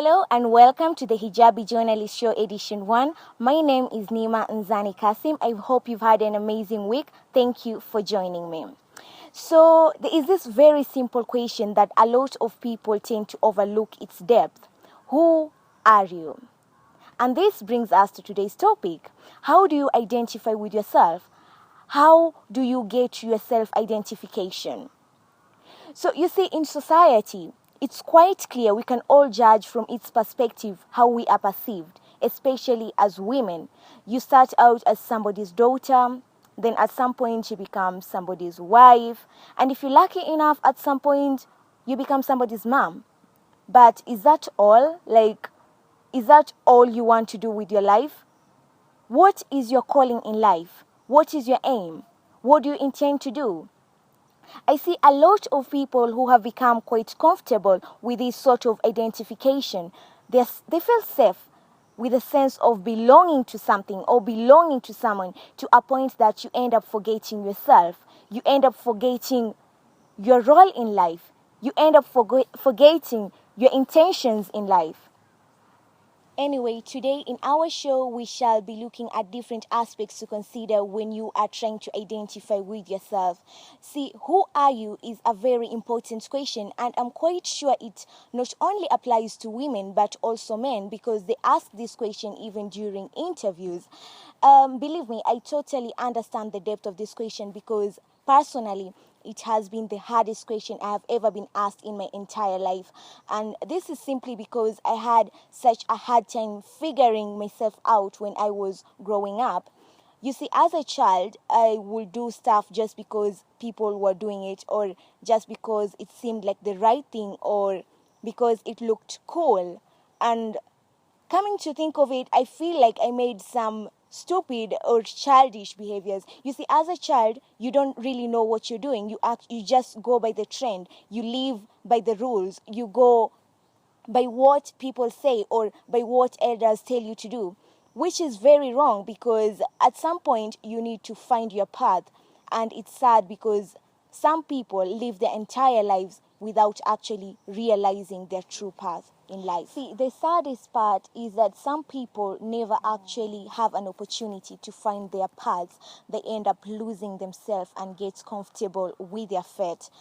Hello and welcome to the Hijabi Journalist Show Edition 1. My name is Nima Nzani Kasim. I hope you've had an amazing week. Thank you for joining me. So there is this very simple question that a lot of people tend to overlook its depth. Who are you? And this brings us to today's topic. How do you identify with yourself? How do you get your self-identification? So you see, in society, it's quite clear we can all judge from its perspective how we are perceived, especially as women. You start out as somebody's daughter, then at some point you become somebody's wife, and if you're lucky enough, at some point you become somebody's mom. But is that all? Is that all you want to do with your life? What is your calling in life? What is your aim? What do you intend to do? I see a lot of people who have become quite comfortable with this sort of identification. They feel safe with a sense of belonging to something or belonging to someone to a point that you end up forgetting yourself. You end up forgetting your role in life. You end up forgetting your intentions in life. Anyway, today in our show, we shall be looking at different aspects to consider when you are trying to identify with yourself. See, who are you is a very important question, and I'm quite sure it not only applies to women but also men, because they ask this question even during interviews. Believe me, I totally understand the depth of this question because personally, it has been the hardest question I have ever been asked in my entire life. And this is simply because I had such a hard time figuring myself out when I was growing up. You see, as a child, I would do stuff just because people were doing it, or just because it seemed like the right thing, or because it looked cool. And coming to think of it, I feel like I made some stupid or childish behaviors. You see, as a child, you don't really know what you're doing. You just go by the trend. You live by the rules. You go by what people say or by what elders tell you to do, which is very wrong because at some point you need to find your path. And it's sad because some people live their entire lives without actually realizing their true path in life. See, the saddest part is that some people never actually have an opportunity to find their paths. They end up losing themselves and get comfortable with their fate.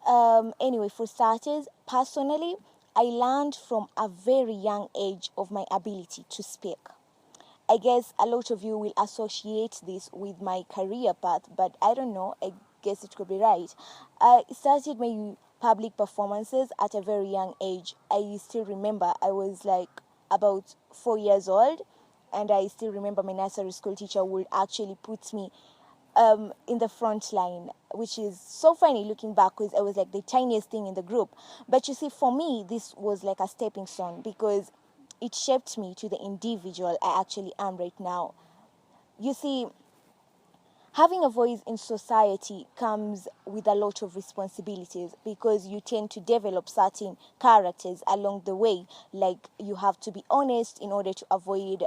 Anyway, for starters, personally, I learned from a very young age of my ability to speak. I guess a lot of you will associate this with my career path, but I don't know. I guess it could be right. I started my public performances at a very young age. I still remember I was like about 4 years old, and I still remember my nursery school teacher would actually put me in the front line, which is so funny looking back because I was like the tiniest thing in the group. But you see, for me, this was like a stepping stone because it shaped me to the individual I actually am right now. You see, having a voice in society comes with a lot of responsibilities because you tend to develop certain characters along the way. Like, you have to be honest in order to avoid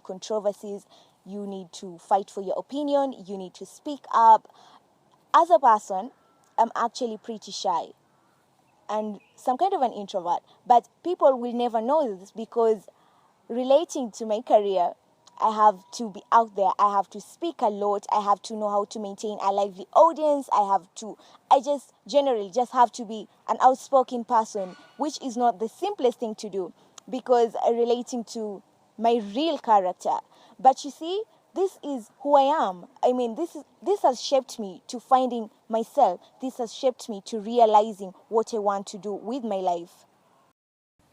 controversies. You need to fight for your opinion. You need to speak up. As a person, I'm actually pretty shy and some kind of an introvert. But people will never know this because relating to my career, I have to be out there. I have to speak a lot. I have to know how to maintain a lively audience. I just generally just have to be an outspoken person, which is not the simplest thing to do because relating to my real character. But you see, this is who I am. I mean, this has shaped me to finding myself. This has shaped me to realizing what I want to do with my life.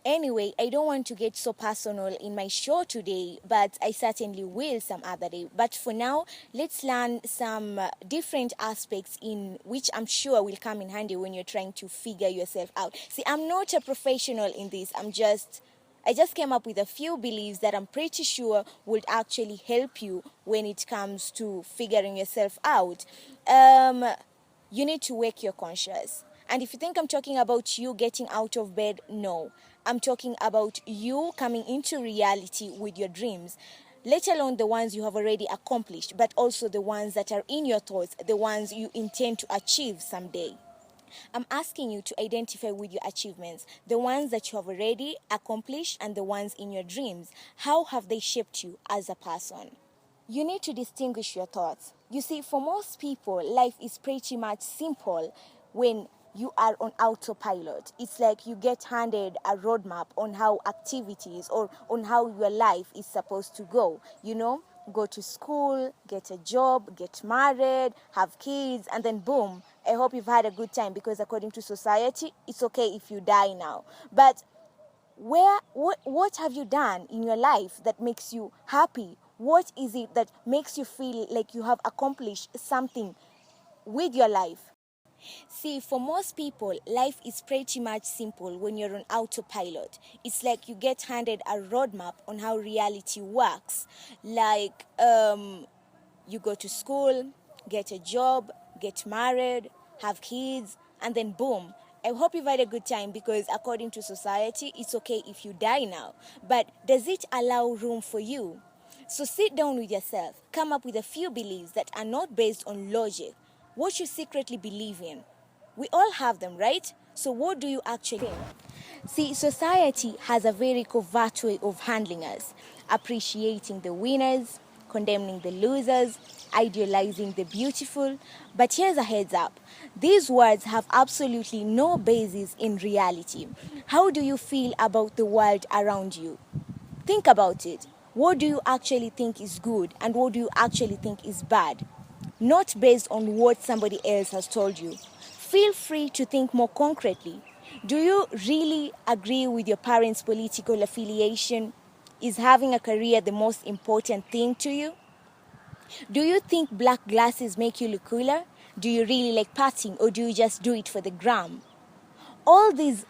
Anyway, I don't want to get so personal in my show today, but I certainly will some other day. But for now, let's learn some different aspects in which I'm sure will come in handy when you're trying to figure yourself out. See, I'm not a professional in this. I just came up with a few beliefs that I'm pretty sure would actually help you when it comes to figuring yourself out. You need to wake your conscience. And if you think I'm talking about you getting out of bed, no. I'm talking about you coming into reality with your dreams, let alone the ones you have already accomplished, but also the ones that are in your thoughts, the ones you intend to achieve someday. I'm asking you to identify with your achievements, the ones that you have already accomplished and the ones in your dreams. How have they shaped you as a person? You need to distinguish your thoughts. You see, for most people, life is pretty much simple when you are on autopilot. It's like you get handed a roadmap on how activities or on how your life is supposed to go. You know, go to school, get a job, get married, have kids, and then boom. I hope you've had a good time because according to society, it's okay if you die now. But what have you done in your life that makes you happy? What is it that makes you feel like you have accomplished something with your life? See, for most people, life is pretty much simple when you're on autopilot. It's like you get handed a roadmap on how reality works. Like, you go to school, get a job, get married, have kids, and then boom. I hope you've had a good time because according to society, it's okay if you die now. But does it allow room for you? So sit down with yourself, come up with a few beliefs that are not based on logic. What you secretly believe in. We all have them, right? So what do you actually think? See, society has a very covert way of handling us, appreciating the winners, condemning the losers, idealizing the beautiful. But here's a heads up. These words have absolutely no basis in reality. How do you feel about the world around you? Think about it. What do you actually think is good and what do you actually think is bad? Not based on what somebody else has told you. Feel free to think more concretely. Do you really agree with your parents' political affiliation? Is having a career the most important thing to you? Do you think black glasses make you look cooler? Do you really like partying or do you just do it for the gram? All these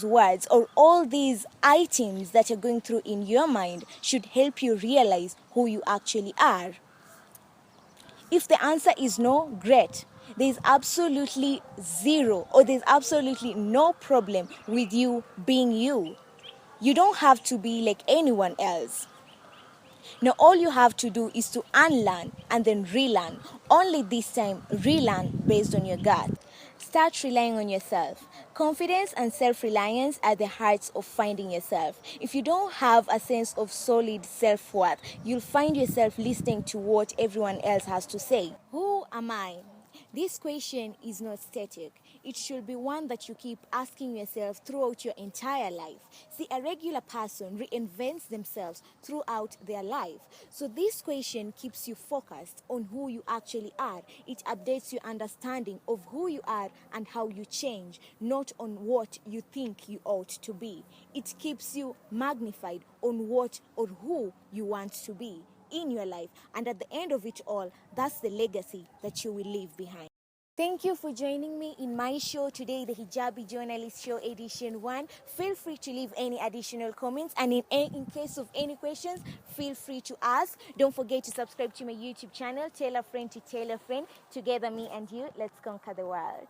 words or all these items that you're going through in your mind should help you realize who you actually are. If the answer is no, great. There's absolutely zero or there's absolutely no problem with you being you. You don't have to be like anyone else. Now all you have to do is to unlearn and then relearn. Only this time relearn based on your gut. Start relying on yourself. Confidence and self-reliance are the hearts of finding yourself. If you don't have a sense of solid self-worth, you'll find yourself listening to what everyone else has to say. Who am I? This question is not static. It should be one that you keep asking yourself throughout your entire life. See, a regular person reinvents themselves throughout their life. So this question keeps you focused on who you actually are. It updates your understanding of who you are and how you change, not on what you think you ought to be. It keeps you magnified on what or who you want to be in your life, and at the end of it all, that's the legacy that you will leave behind. Thank you for joining me in my show today, the Hijabi Journalist Show Edition 1. Feel free to leave any additional comments, and in case of any questions, feel free to ask. Don't forget to subscribe to my YouTube channel, Tell a Friend to Tell a Friend. Together, me and you, let's conquer the world.